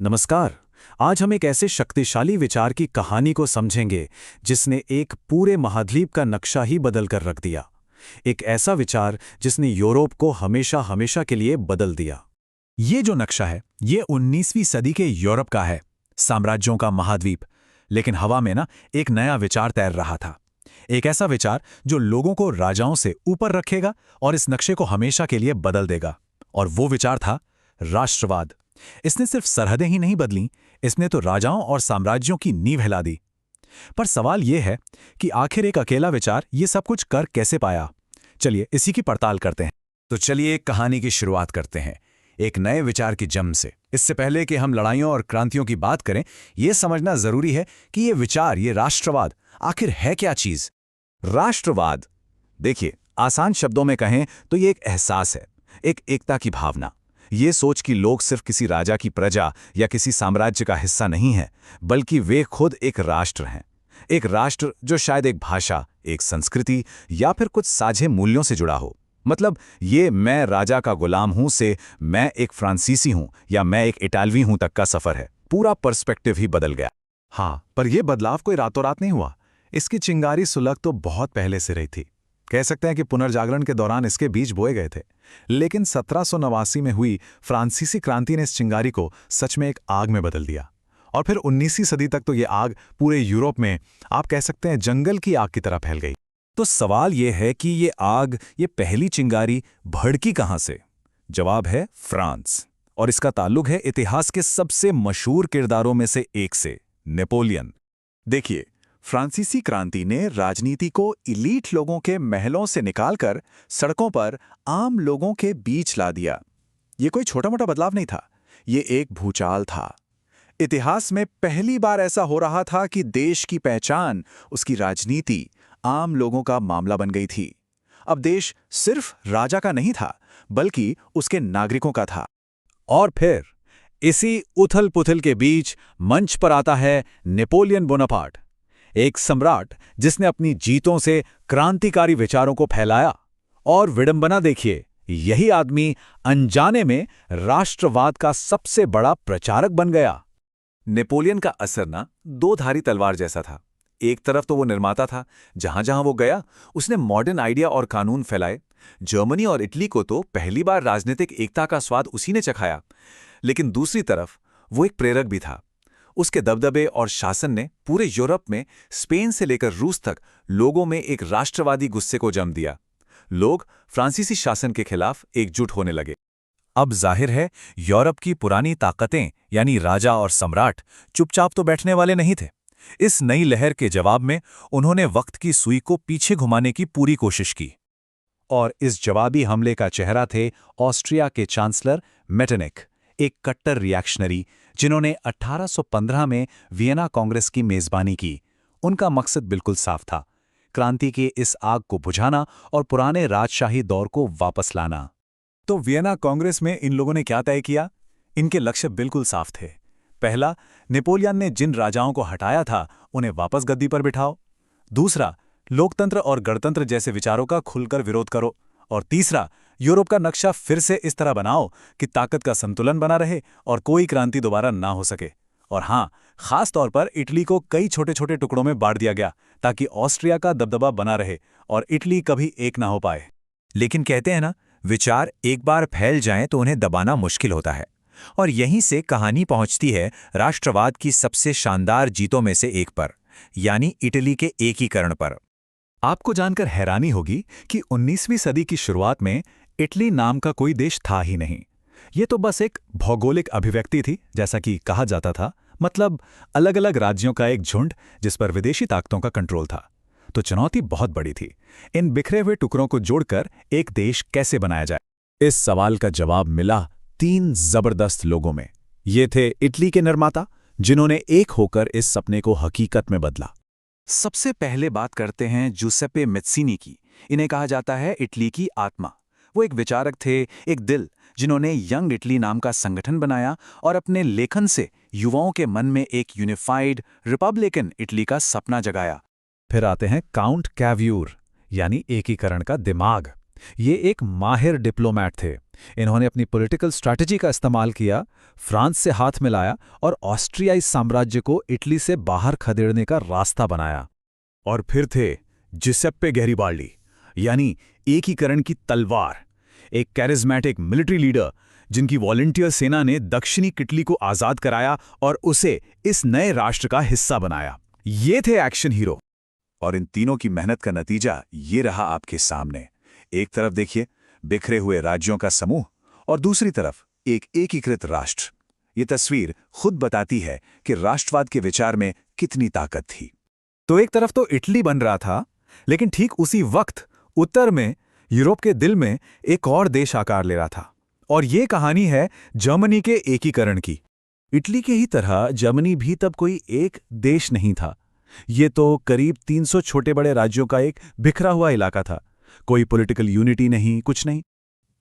नमस्कार। आज हम एक ऐसे शक्तिशाली विचार की कहानी को समझेंगे जिसने एक पूरे महाद्वीप का नक्शा ही बदल कर रख दिया। एक ऐसा विचार जिसने यूरोप को हमेशा हमेशा के लिए बदल दिया। ये जो नक्शा है ये 19वीं सदी के यूरोप का है, साम्राज्यों का महाद्वीप। लेकिन हवा में ना एक नया विचार तैर रहा था। एक ऐसा विचार जो लोगों को राजाओं से ऊपर रखेगा और इस नक्शे को हमेशा के लिए बदल देगा। और वो विचार था राष्ट्रवाद। इसने सिर्फ सरहदें ही नहीं बदलीं, इसने तो राजाओं और साम्राज्यों की नींव हिला दी। पर सवाल यह है कि आखिर एक अकेला विचार ये सब कुछ कर कैसे पाया। चलिए इसी की पड़ताल करते हैं। तो चलिए एक कहानी की शुरुआत करते हैं, एक नए विचार की जन्म से। इससे पहले कि हम लड़ाइयों और क्रांतियों की बात करें, यह समझना जरूरी है कि ये विचार, ये राष्ट्रवाद आखिर है क्या चीज। राष्ट्रवाद, देखिए, आसान शब्दों में कहें तो ये एक एहसास है, एक एकता की भावना। ये सोच कि लोग सिर्फ किसी राजा की प्रजा या किसी साम्राज्य का हिस्सा नहीं है, बल्कि वे खुद एक राष्ट्र हैं। एक राष्ट्र जो शायद एक भाषा, एक संस्कृति या फिर कुछ साझे मूल्यों से जुड़ा हो। मतलब ये मैं राजा का गुलाम हूं से मैं एक फ्रांसीसी हूं या मैं एक इटालवी हूं तक का सफर है। पूरा पर्सपेक्टिव ही बदल गया। हाँ, पर यह बदलाव कोई रातों रात नहीं हुआ। इसकी चिंगारी सुलग तो बहुत पहले से रही थी। कह सकते हैं कि पुनर्जागरण के दौरान इसके बीज बोए गए थे। लेकिन 1789 में हुई फ्रांसीसी क्रांति ने इस चिंगारी को सच में एक आग में बदल दिया। और फिर 19वीं सदी तक तो ये आग पूरे यूरोप में, आप कह सकते हैं, जंगल की आग की तरह फैल गई। तो सवाल यह है कि ये आग, ये पहली चिंगारी भड़की कहां से? जवाब है फ्रांस। और इसका ताल्लुक है इतिहास के सबसे मशहूर किरदारों में से एक से, नेपोलियन। देखिए, फ्रांसीसी क्रांति ने राजनीति को इलीट लोगों के महलों से निकालकर सड़कों पर आम लोगों के बीच ला दिया। ये कोई छोटा मोटा बदलाव नहीं था, ये एक भूचाल था। इतिहास में पहली बार ऐसा हो रहा था कि देश की पहचान, उसकी राजनीति आम लोगों का मामला बन गई थी। अब देश सिर्फ राजा का नहीं था, बल्कि उसके नागरिकों का था। और फिर इसी उथल-पुथल के बीच मंच पर आता है नेपोलियन बोनापार्ट, एक सम्राट जिसने अपनी जीतों से क्रांतिकारी विचारों को फैलाया। और विडंबना देखिए, यही आदमी अनजाने में राष्ट्रवाद का सबसे बड़ा प्रचारक बन गया। नेपोलियन का असर ना दो धारी तलवार जैसा था। एक तरफ तो वो निर्माता था, जहां जहां वो गया उसने मॉडर्न आइडिया और कानून फैलाए। जर्मनी और इटली को तो पहली बार राजनीतिक एकता का स्वाद उसी ने चखाया। लेकिन दूसरी तरफ वो एक प्रेरक भी था। उसके दबदबे और शासन ने पूरे यूरोप में, स्पेन से लेकर रूस तक, लोगों में एक राष्ट्रवादी गुस्से को जन्म दिया। लोग फ्रांसीसी शासन के खिलाफ एकजुट होने लगे। अब जाहिर है यूरोप की पुरानी ताकतें यानी राजा और सम्राट चुपचाप तो बैठने वाले नहीं थे। इस नई लहर के जवाब में उन्होंने वक्त की सुई को पीछे घुमाने की पूरी कोशिश की। और इस जवाबी हमले का चेहरा थे ऑस्ट्रिया के चांसलर मेटरनिख, एक कट्टर रिएक्शनरी जिन्होंने 1815 में वियना कांग्रेस की मेजबानी की। उनका मकसद बिल्कुल साफ था, क्रांति के इस आग को बुझाना और पुराने राजशाही दौर को वापस लाना। तो वियना कांग्रेस में इन लोगों ने क्या तय किया? इनके लक्ष्य बिल्कुल साफ थे। पहला, नेपोलियन ने जिन राजाओं को हटाया था उन्हें वापस गद्दी पर बिठाओ। दूसरा, लोकतंत्र और गणतंत्र जैसे विचारों का खुलकर विरोध करो। और तीसरा, यूरोप का नक्शा फिर से इस तरह बनाओ कि ताकत का संतुलन बना रहे और कोई क्रांति दोबारा ना हो सके। और हां, खास तौर पर इटली को कई छोटे छोटे टुकड़ों में बांट दिया गया ताकि ऑस्ट्रिया का दबदबा बना रहे और इटली कभी एक ना हो पाए। लेकिन कहते हैं ना, विचार एक बार फैल जाएं तो उन्हें दबाना मुश्किल होता है। और यहीं से कहानी पहुंचती है राष्ट्रवाद की सबसे शानदार जीतों में से एक पर, यानी इटली के एकीकरण पर। आपको जानकर हैरानी होगी कि 19वीं सदी की शुरुआत में इटली नाम का कोई देश था ही नहीं। ये तो बस एक भौगोलिक अभिव्यक्ति थी, जैसा कि कहा जाता था। मतलब अलग अलग राज्यों का एक झुंड जिस पर विदेशी ताकतों का कंट्रोल था। तो चुनौती बहुत बड़ी थी, इन बिखरे हुए टुकड़ों को जोड़कर एक देश कैसे बनाया जाए। इस सवाल का जवाब मिला 3 जबरदस्त लोगों में। ये थे इटली के निर्माता, जिन्होंने एक होकर इस सपने को हकीकत में बदला। सबसे पहले बात करते हैं जूसेप्पे मैत्सिनी की। इन्हें कहा जाता है इटली की आत्मा। वो एक विचारक थे, एक दिल, जिन्होंने यंग इटली नाम का संगठन बनाया और अपने लेखन से युवाओं के मन में एक यूनिफाइड रिपब्लिकन इटली का सपना जगाया। फिर आते हैं काउंट कैव्यूर, यानी एकीकरण का दिमाग। ये एक माहिर डिप्लोमैट थे। इन्होंने अपनी पॉलिटिकल स्ट्रैटेजी का इस्तेमाल किया, फ्रांस से हाथ मिलाया और ऑस्ट्रियाई साम्राज्य को इटली से बाहर खदेड़ने का रास्ता बनाया। और फिर थे जिसेप्पे गैरिबाल्डी, यानी एकीकरण की तलवार, एक कैरिज्मेटिक मिलिट्री लीडर जिनकी वॉलंटियर सेना ने दक्षिणी इटली को आजाद कराया और उसे इस नए राष्ट्र का हिस्सा बनाया। ये थे एक्शन हीरो। और इन तीनों की मेहनत का नतीजा ये रहा आपके सामने। एक तरफ देखिए बिखरे हुए राज्यों का समूह और दूसरी तरफ एक एकीकृत राष्ट्र। ये तस्वीर खुद बताती है कि राष्ट्रवाद के विचार में कितनी ताकत थी। तो एक तरफ तो इटली बन रहा था, लेकिन ठीक उसी वक्त उत्तर में यूरोप के दिल में एक और देश आकार ले रहा था। और ये कहानी है जर्मनी के एकीकरण की। इटली के ही तरह जर्मनी भी तब कोई एक देश नहीं था। ये तो करीब 300 छोटे बड़े राज्यों का एक बिखरा हुआ इलाका था। कोई पॉलिटिकल यूनिटी नहीं, कुछ नहीं।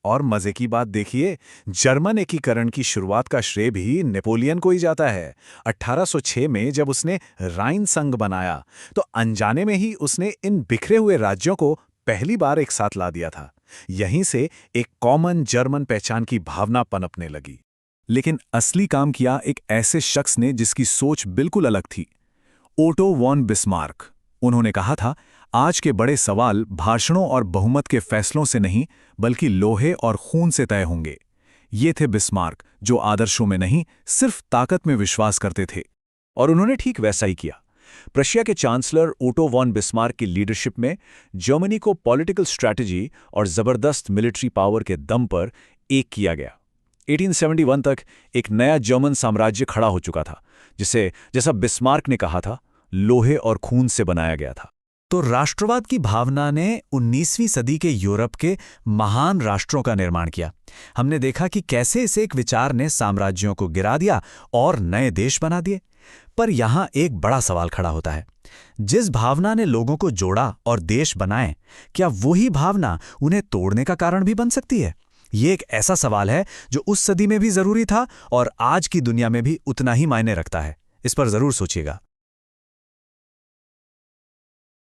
और मजे की बात देखिए, जर्मन एकीकरण की शुरुआत का श्रेय भी नेपोलियन को ही जाता है। 1806 में जब उसने राइन संघ बनाया तो अनजाने में ही उसने इन बिखरे हुए राज्यों को पहली बार एक साथ ला दिया था। यहीं से एक कॉमन जर्मन पहचान की भावना पनपने लगी। लेकिन असली काम किया एक ऐसे शख्स ने जिसकी सोच बिल्कुल अलग थी, ओटो वॉन बिस्मार्क। उन्होंने कहा था, आज के बड़े सवाल भाषणों और बहुमत के फैसलों से नहीं बल्कि लोहे और खून से तय होंगे। ये थे बिस्मार्क, जो आदर्शों में नहीं सिर्फ ताकत में विश्वास करते थे। और उन्होंने ठीक वैसा ही किया। प्रशिया के चांसलर ओटो वॉन बिस्मार्क की लीडरशिप में जर्मनी को पॉलिटिकल स्ट्रैटेजी और जबरदस्त मिलिट्री पावर के दम पर एक किया गया। 1871 तक एक नया जर्मन साम्राज्य खड़ा हो चुका था, जिसे, जैसा बिस्मार्क ने कहा था, लोहे और खून से बनाया गया था। तो राष्ट्रवाद की भावना ने 19वीं सदी के यूरोप के महान राष्ट्रों का निर्माण किया। हमने देखा कि कैसे इसे एक विचार ने साम्राज्यों को गिरा दिया और नए देश बना दिए। पर यहां एक बड़ा सवाल खड़ा होता है, जिस भावना ने लोगों को जोड़ा और देश बनाए, क्या वही भावना उन्हें तोड़ने का कारण भी बन सकती है? ये एक ऐसा सवाल है जो उस सदी में भी जरूरी था और आज की दुनिया में भी उतना ही मायने रखता है। इस पर जरूर सोचिएगा।